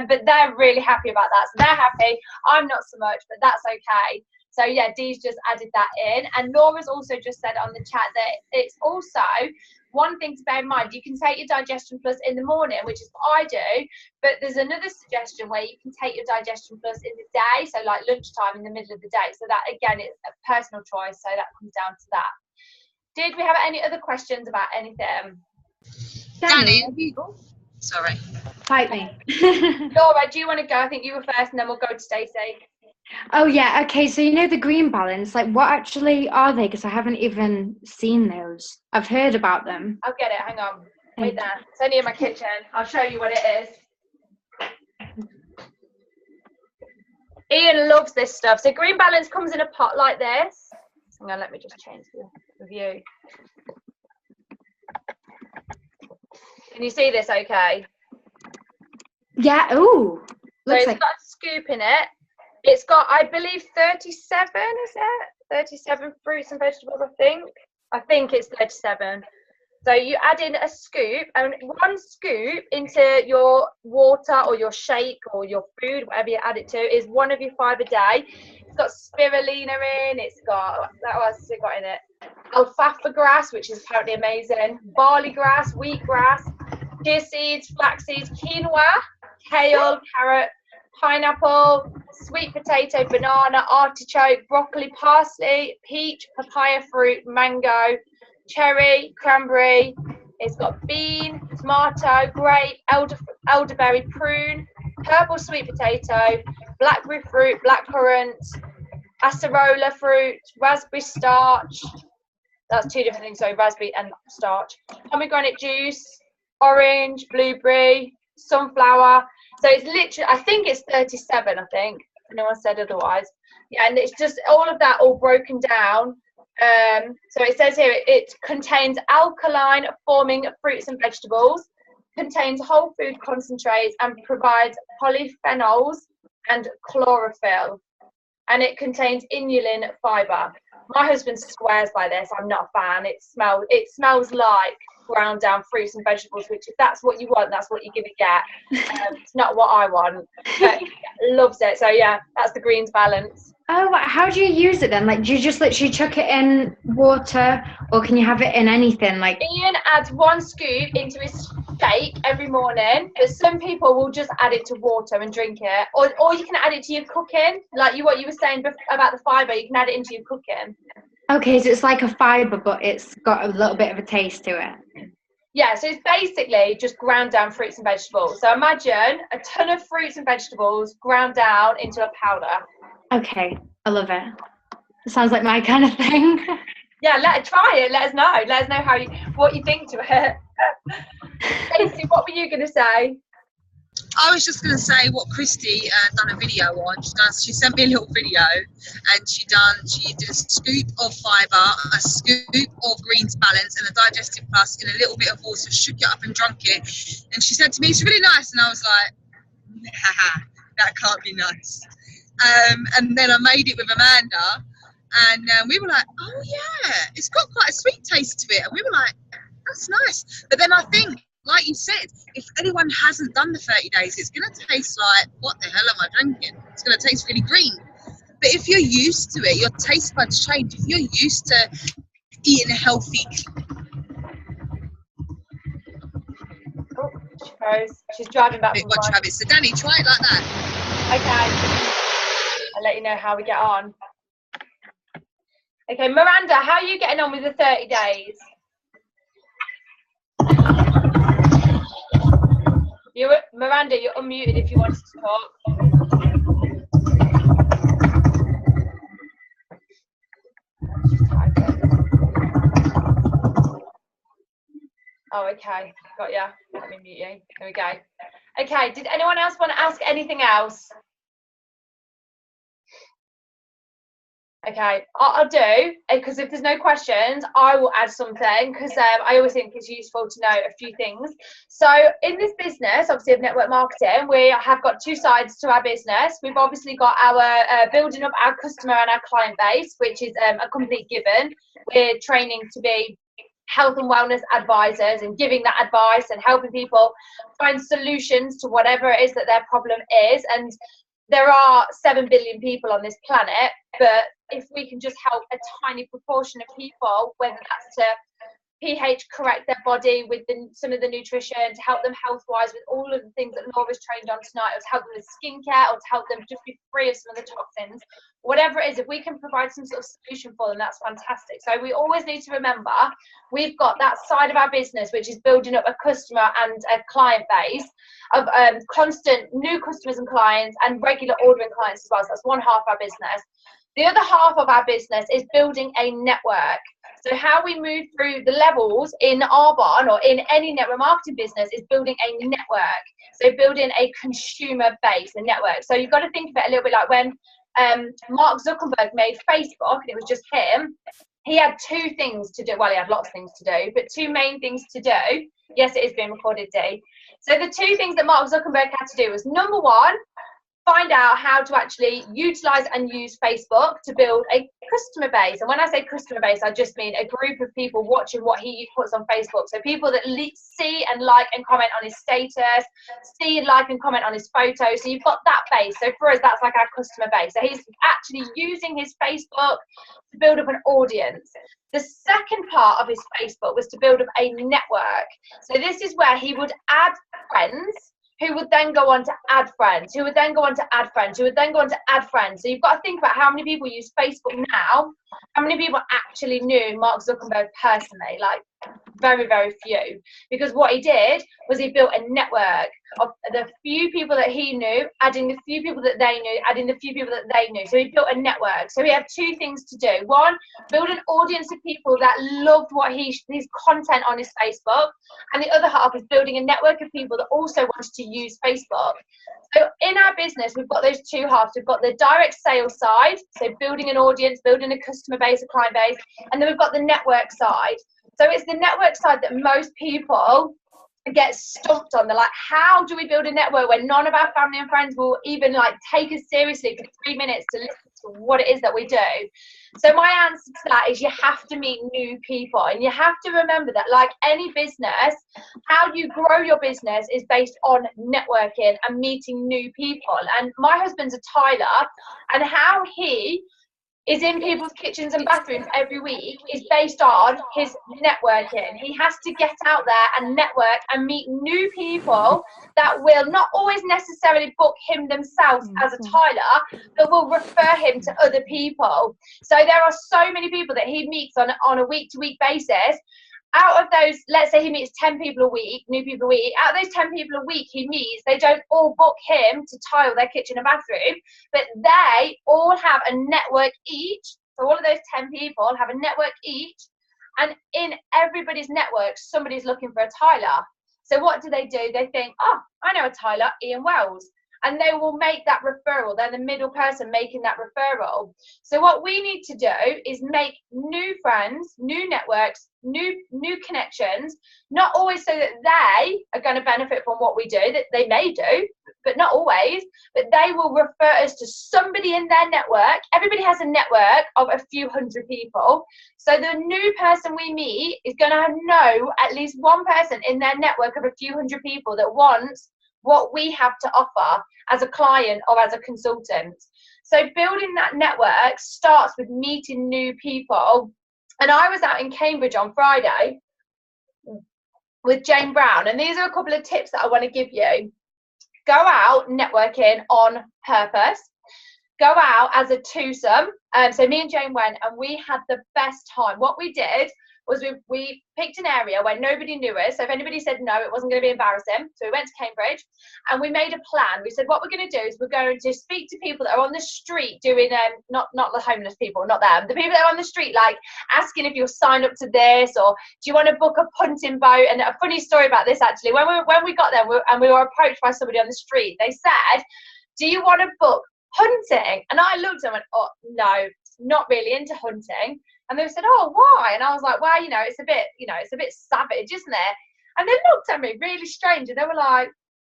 But they're really happy about that. So they're happy. I'm not so much, but that's okay. So yeah, Dee's just added that in. And Laura's also just said on the chat that it's also one thing to bear in mind. You can take your Digestion Plus in the morning, which is what I do, but there's another suggestion where you can take your Digestion Plus in the day, so like lunchtime in the middle of the day. So that, again, it's a personal choice, so that comes down to that. Did we have any other questions about anything? Danny, sorry. Fight me. Laura, do you want to go? I think you were first, and then we'll go to Stacey. Oh yeah, okay, so you know the green balance, like what actually are they? Because I haven't even seen those. I've heard about them. I'll get it, hang on. Wait there. It's only in my kitchen. I'll show you what it is. Ian loves this stuff. So green balance comes in a pot like this. Hang on, let me just change the view. Can you see this okay? Yeah, ooh. So it's got a scoop in it. It's got, I believe, 37, is it? 37 fruits and vegetables, I think. I think it's 37. So you add in a scoop, and one scoop into your water or your shake or your food, whatever you add it to, is one of your 5 a day. It's got spirulina in, it's got, what else has it got in it? Alfalfa grass, which is apparently amazing, barley grass, wheatgrass, chia seeds, flax seeds, quinoa, kale, carrot, pineapple, sweet potato, banana, artichoke, broccoli, parsley, peach, papaya fruit, mango, cherry, cranberry. It's got bean, tomato, grape, elderberry, prune, purple sweet potato, blackberry fruit, blackcurrant, acerola fruit, raspberry starch. That's 2 different things, so raspberry and starch. Pomegranate juice, orange, blueberry, sunflower. So it's literally, I think it's 37, I think. No one said otherwise. Yeah, and it's just all of that all broken down. So it says here it contains alkaline forming fruits and vegetables, contains whole food concentrates, and provides polyphenols and chlorophyll. And it contains inulin fiber. My husband swears by this. I'm not a fan. It smells like ground down fruits and vegetables, which if that's what you want, that's what you're gonna get. It's not what I want, but loves it. So yeah, that's the greens balance. Oh, how do you use it then? Like, do you just literally chuck it in water, or can you have it in anything? Like, Ian adds 1 scoop into his shake every morning, but some people will just add it to water and drink it, or you can add it to your cooking, like what you were saying about the fibre. You can add it into your cooking. Okay, so it's like a fibre, but it's got a little bit of a taste to it. Yeah, so it's basically just ground down fruits and vegetables. So imagine a ton of fruits and vegetables ground down into a powder. Okay, I love it. It sounds like my kind of thing. Yeah, try it. Let us know what you think to it. Stacey, what were you going to say? I was just going to say what Christy done a video on. She sent me a little video, and she did a scoop of fibre, a scoop of greens balance, and a Digestive Plus in a little bit of water, shook it up and drunk it. And she said to me, "It's really nice." And I was like, "Nah, that can't be nice." And then I made it with Amanda, and we were like, "Oh yeah, it's got quite a sweet taste to it." And we were like, "That's nice." But then I think, like you said, if anyone hasn't done the 30 days, it's going to taste like, what the hell am I drinking? It's going to taste really green. But if you're used to it, your taste buds change. If you're used to eating a healthy... Oh, she froze. She's driving back from Travis. So Danny, try it like that. Okay. I'll let you know how we get on. Okay, Miranda, how are you getting on with the 30 days? Miranda, you're unmuted if you wanted to talk. Oh, okay. Got ya. Let me mute you. There we go. Okay, did anyone else want to ask anything else? Okay, I'll do, because if there's no questions, I will add something, because I always think it's useful to know a few things. So in this business, obviously of network marketing, we have got two sides to our business. We've obviously got our building up our customer and our client base, which is a complete given. We're training to be health and wellness advisors and giving that advice and helping people find solutions to whatever it is that their problem is. And there are 7 billion people on this planet, but if we can just help a tiny proportion of people, whether that's to pH correct their body with some of the nutrition, to help them health-wise with all of the things that Laura's trained on tonight, or to help them with skincare, or to help them just be free of some of the toxins, whatever it is, if we can provide some sort of solution for them, that's fantastic. So we always need to remember we've got that side of our business, which is building up a customer and a client base of constant new customers and clients and regular ordering clients as well. So that's one half of our business. The other half of our business is building a network. So how we move through the levels in Arbonne or in any network marketing business is building a network. So building a consumer base, a network. So you've got to think of it a little bit like when Mark Zuckerberg made Facebook, and it was just him. He had two things to do. Well, he had lots of things to do, but two main things to do. Yes, it is being recorded, Dee. So the two things that Mark Zuckerberg had to do was, number one, find out how to actually utilize and use Facebook to build a customer base. And when I say customer base, I just mean a group of people watching what he puts on Facebook. So people that see and like and comment on his status, see and like and comment on his photos. So you've got that base. So for us, that's like our customer base. So he's actually using his Facebook to build up an audience. The second part of his Facebook was to build up a network. So this is where he would add friends, who would then go on to add friends, who would then go on to add friends, who would then go on to add friends. So you've got to think about how many people use Facebook now, how many people actually knew Mark Zuckerberg personally, like very, very few. Because what he did was he built a network of the few people that he knew, adding the few people that they knew, adding the few people that they knew. So he built a network. So he had two things to do. One, build an audience of people that loved what his content on his Facebook. And the other half is building a network of people that also wanted to use Facebook. So in our business, we've got those two halves. We've got the direct sales side, so building an audience, building a customer base, a client base, and then we've got the network side. So it's the network side that most people get stumped on. They're like, how do we build a network when none of our family and friends will even like take us seriously for 3 minutes to listen to what it is that we do? So my answer to that is you have to meet new people, and you have to remember that, like any business, how you grow your business is based on networking and meeting new people. And my husband's a tiler, and how he is in people's kitchens and bathrooms every week is based on his networking. He has to get out there and network and meet new people that will not always necessarily book him themselves as a tiler, but will refer him to other people. So there are so many people that he meets on a week-to-week basis. Out of those, let's say he meets 10 people a week, new people a week, out of those 10 people a week he meets, they don't all book him to tile their kitchen and bathroom, but they all have a network each. So all of those 10 people have a network each, and in everybody's network, somebody's looking for a tiler. So what do? They think, oh, I know a tiler, Ian Wells. And they will make that referral. They're the middle person making that referral. So what we need to do is make new friends, new networks, new connections, not always so that they are going to benefit from what we do, that they may do, but not always, but they will refer us to somebody in their network. Everybody has a network of a few hundred people. So the new person we meet is going to know at least one person in their network of a few hundred people that wants what we have to offer as a client or as a consultant. So building that network starts with meeting new people. And I was out in Cambridge on Friday with Jane Brown, and these are a couple of tips that I want to give you. Go out networking on purpose. Go out as a twosome. So me and Jane went, and we had the best time. What we did was we picked an area where nobody knew us. So if anybody said no, it wasn't going to be embarrassing. So we went to Cambridge and we made a plan. We said, what we're going to do is we're going to speak to people that are on the street doing, not the homeless people, not them, the people that are on the street, like asking if you'll sign up to this, or do you want to book a punting boat? And a funny story about this, actually, when we got there and we were approached by somebody on the street, they said, do you want to book hunting? And I looked and went, oh, no, not really into hunting. And they said, oh, why? And I was like, well, it's a bit savage, isn't it? And they looked at me really strange and they were like,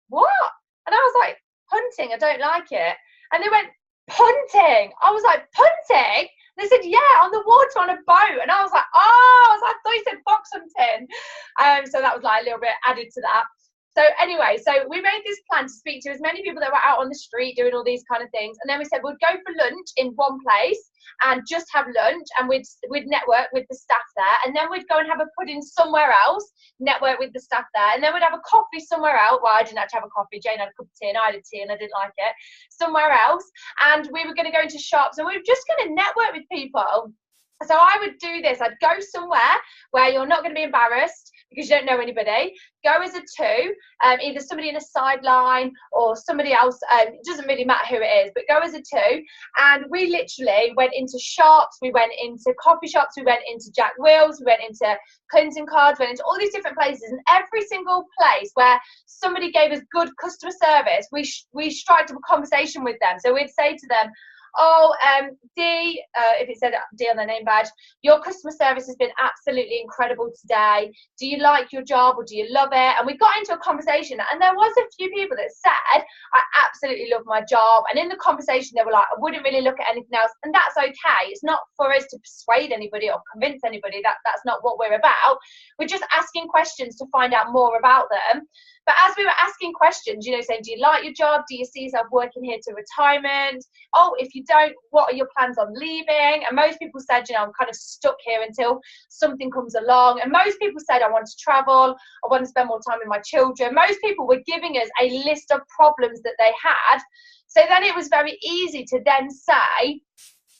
what? And I was like, hunting, I don't like it. And they went, punting. I was like, punting? They said, yeah, on the water on a boat. And I was like, oh, I thought you said fox hunting. So that was like a little bit added to that. So anyway, so we made this plan to speak to as many people that were out on the street doing all these kind of things. And then we said we'd go for lunch in one place and just have lunch, and we'd network with the staff there. And then we'd go and have a pudding somewhere else, network with the staff there. And then we'd have a coffee somewhere else. Well, I didn't actually have a coffee. Jane had a cup of tea and I had tea and I didn't like it. Somewhere else. And we were going to go into shops and we were just going to network with people. So I would do this. I'd go somewhere where you're not going to be embarrassed because you don't know anybody. Go as a two, either somebody in a sideline or somebody else. It doesn't really matter who it is, but go as a two. And we literally went into shops. We went into coffee shops. We went into Jack Wills. We went into Clinton Cards. We went into all these different places. And every single place where somebody gave us good customer service, we struck up a conversation with them. So we'd say to them, oh, Dee, if it said Dee on their name badge, your customer service has been absolutely incredible today. Do you like your job or do you love it? And we got into a conversation, and there was a few people that said, I absolutely love my job. And in the conversation, they were like, I wouldn't really look at anything else. And that's okay. It's not for us to persuade anybody or convince anybody. That's not what we're about. We're just asking questions to find out more about them. But as we were asking questions, saying, do you like your job? Do you see yourself working here to retirement? Oh, if you don't, what are your plans on leaving? And most people said, I'm kind of stuck here until something comes along. And most people said, I want to travel. I want to spend more time with my children. Most people were giving us a list of problems that they had. So then it was very easy to then say,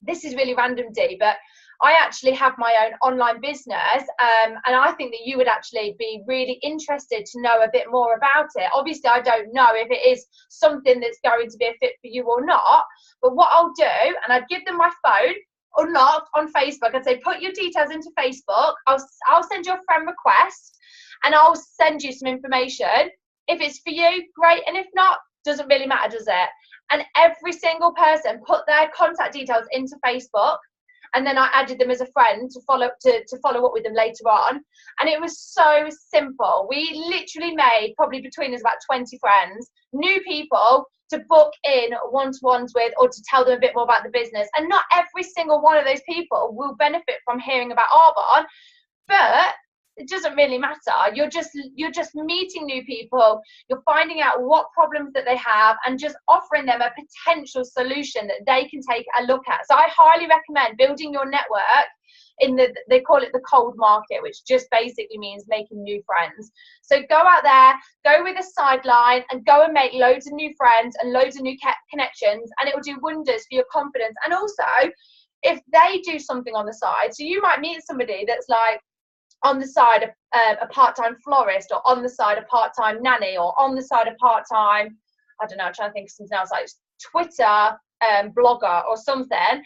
this is really random, Dee, but I actually have my own online business, and I think that you would actually be really interested to know a bit more about it. Obviously, I don't know if it is something that's going to be a fit for you or not, but what I'll do, and I'd give them my phone, unlocked on Facebook, I'd say, put your details into Facebook, I'll send you a friend request, and I'll send you some information. If it's for you, great, and if not, doesn't really matter, does it? And every single person put their contact details into Facebook. And then I added them as a friend to follow up with them later on. And it was so simple. We literally made probably between us about 20 friends, new people to book in one-to-ones with or to tell them a bit more about the business. And not every single one of those people will benefit from hearing about Arbonne, but it doesn't really matter. You're just meeting new people. You're finding out what problems that they have and just offering them a potential solution that they can take a look at. So I highly recommend building your network they call it the cold market, which just basically means making new friends. So go out there, go with a sideline and go and make loads of new friends and loads of new connections, and it will do wonders for your confidence. And also, if they do something on the side, so you might meet somebody that's like, on the side of a part-time florist, or on the side a part-time nanny, or on the side a part-time, I don't know, I'm trying to think of something else, like Twitter blogger or something.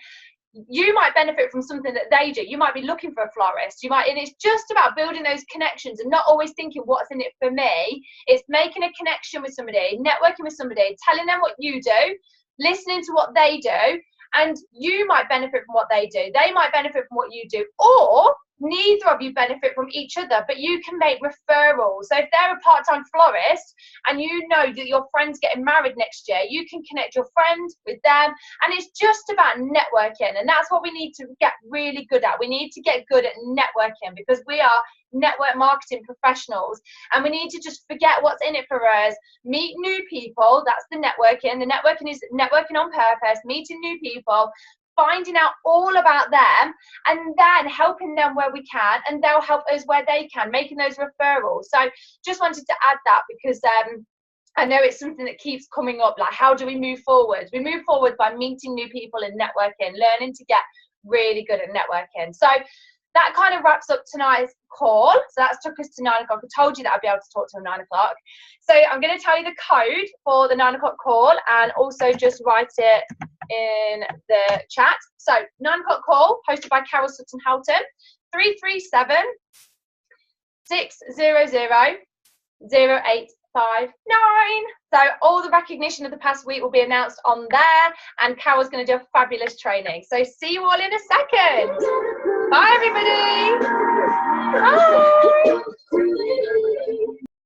You might benefit from something that they do. You might be looking for a florist. And it's just about building those connections and not always thinking what's in it for me. It's making a connection with somebody, networking with somebody, telling them what you do, listening to what they do, and you might benefit from what they do. They might benefit from what you do, or neither of you benefit from each other, but you can make referrals. So if they're a part-time florist and you know that your friend's getting married next year, you can connect your friend with them. And it's just about networking, and that's what we need to get really good at. We need to get good at networking because we are network marketing professionals, and we need to just forget what's in it for us, meet new people. That's the networking. The networking is networking on purpose, meeting new people, finding out all about them, and then helping them where we can, and they'll help us where they can, making those referrals. So just wanted to add that because I know it's something that keeps coming up, like how do we move forward? We move forward by meeting new people and networking, learning to get really good at networking. So that kind of wraps up tonight's call. So that's took us to 9 o'clock. I told you that I'd be able to talk till 9 o'clock. So I'm going to tell you the code for the 9 o'clock call, and also just write it in the chat. So 9 o'clock call hosted by Carol Sutton Houghton, 337 600 0855. 5, 9. So all the recognition of the past week will be announced on there, and Carol's going to do a fabulous training. So see you all in a second. Bye, everybody.